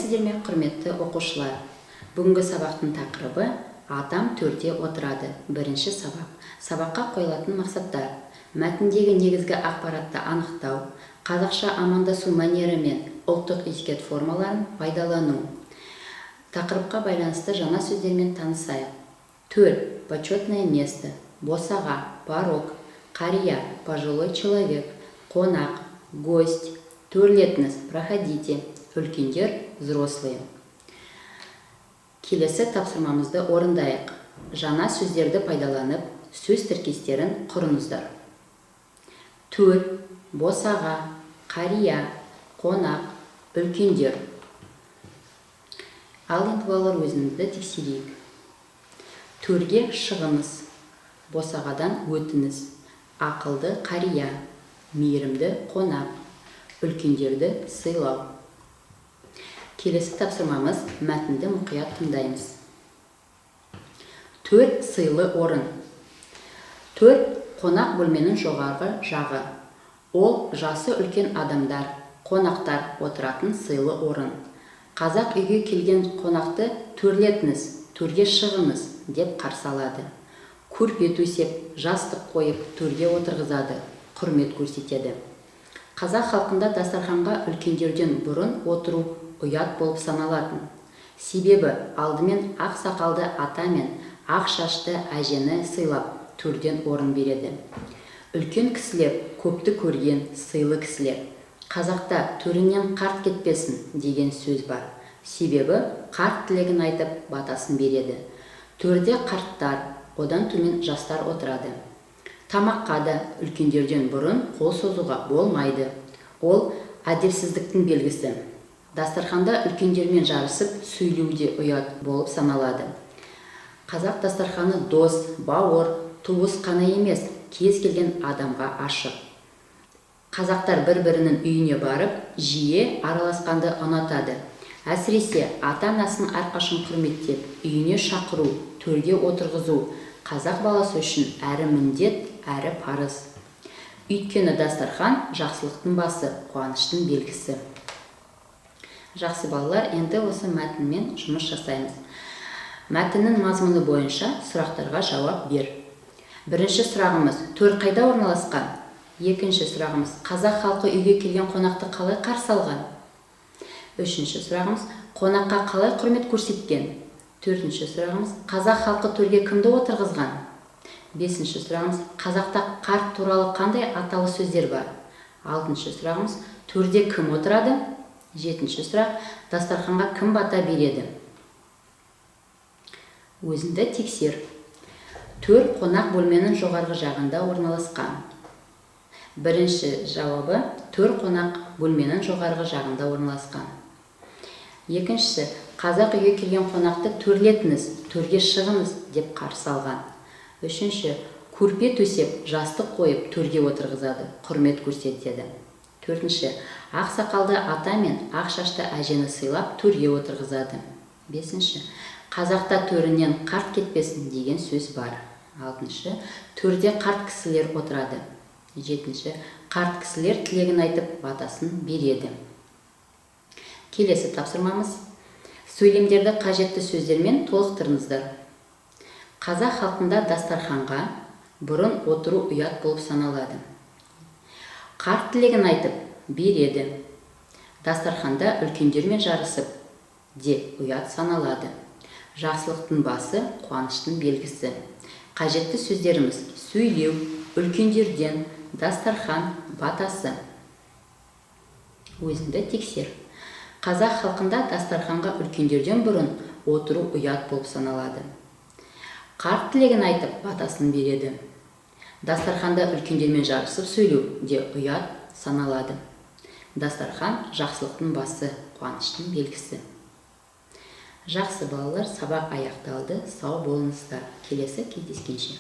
Сәлеметсіздер ме, құрметті оқушылар? Бүгінгі сабақтың тақырыбы «Атам төрде отырады». Бірінші сабақ. Сабаққа қойылатын мақсаттар: мәтіндегі негізгі ақпаратты анықтау, қазақша амандасу мәнері мен ұлттық этикет формаларын пайдалану. Тақырыпқа байланысты жаңа сөздермен танысайық. Төр – почетное место, босаға – порог, қария – пожилой человек, қонақ – гость, төрлетіңіз – проходите, үлкендер – взрослые. Келесі тапсырмамызды орындайық. Жаңа сөздерді пайдаланып, сөз тіркестерін құрыңыздар. Төр, босаға, қария, қонақ, үлкендер. Ал енді балалар, өзіңізді тексерейік. Төрге шығыңыз, босағадан өтіңіз, ақылды қария, мейірімді қонақ, үлкендерді сыйлау. Келесі тапсырмамыз: мәтінді мұқият тыңдаймыз. Төр – сыйлы орын. Төр – қонақ бөлменің жоғарғы жағы. Ол жасы үлкен адамдар, қонақтар отыратын сыйлы орын. Қазақ үйге келген қонақты төрлетіңіз, төрге шығыңыз деп қарсы алады. Көрпе төсеп, жастық қойып, төрге отырғызады, құрмет көрсетеді. Қазақ халқында дастарханға үлкендерден бұрын отыру ұят болып саналатын. Себебі алдымен ақ сақалды ата мен ақ шашты әжені сыйлап, төрден орын береді. Үлкен кісілер көпті көрген сыйлы кісілер. Қазақта төрінен қарт кетпесін деген сөз бар. Себебі қарт тілегін айтып, батасын береді. Төрде қарттар, одан төмен жастар отырады. Тамаққа да үлкендерден бұрын қол созуға болмайды. Ол әдепсіздіктің белгісі. Дастарханда үлкендермен жарысып, сөйлеуде ұят болып саналады. Қазақ дастарханы дос, бауыр, туыс қана емес, кез келген адамға ашық. Қазақтар бір-бірінің үйіне барып, жиі араласқанды ұнатады. Әсіресе ата-анасын әрқашан құрметтеп, үйіне шақыру, төрге отырғызу қазақ баласы үшін әрі міндет, әрі парыз. Өйткені дастархан жақсылықтың басы, қуаныштың белгісі. Жақсы балалар, енді осы мәтінмен жұмыс жасаймыз. Мәтіннің мазмұны бойынша сұрақтарға жауап бер. Бірінші сұрағымыз: төр қайда орналасқан? Екінші сұрағымыз: қазақ халқы үйге келген қонақты қалай қарсы алған? Үшінші сұрағымыз: қонаққа қалай құрмет көрсеткен? Төртінші сұрағымыз: қазақ халқы төрге кімді отырғызған? Бесінші сұрағымыз: қазақта қарт туралы қандай аталы сөздер бар? Алтыншы сұрағымыз: төрде кім отырады? Жетінші сұрақ: дастарханға кім бата береді? Өзіңді тексер. Төр қонақ бөлменің жоғарғы жағында орналасқан. Бірінші жауабы: төр қонақ бөлменің жоғарғы жағында орналасқан. Екіншісі: қазақ үйге келген қонақты төрлетіңіз, төрге шығыңыз деп қарсы алған. Үшінші: көрпе төсеп, жастық қойып, төрге отырғызады, құрмет көрсетеді. Төртінші: ақ сақалды ата мен ақ шашты әжені сыйлап, төрге отырғызады. Бесінші: қазақта төрінен қарт кетпесін деген сөз бар. Алтыншы: төрде қарт кісілер отырады. Жетінші: қарт кісілер тілегін айтып, батасын береді. Келесі тапсырмамыз: сөйлемдерді қажетті сөздермен толықтырыңыздар. Қазақ халқында дастарханға бұрын отыру ұят болып саналады. Қарт тілегін айтып, береді. Дастарханда үлкендермен жарысып де ұят саналады. Жақсылықтың басы, қуаныштың белгісі. Қажетті сөздеріміз: сөйлеу, үлкендерден, дастархан, батасы. Өзіңді тексер. Қазақ халқында дастарханға үлкендерден бұрын отыру ұят болып саналады. Қарт тілегін айтып, батасын береді. Дастарханда үлкендермен жарысып сөйлеу де ұят саналады. Дастархан жақсылықтың басы, қуаныштың белгісі. Жақсы балалар, сабақ аяқталды. Сау болыңыздар. Келесі кездескенше.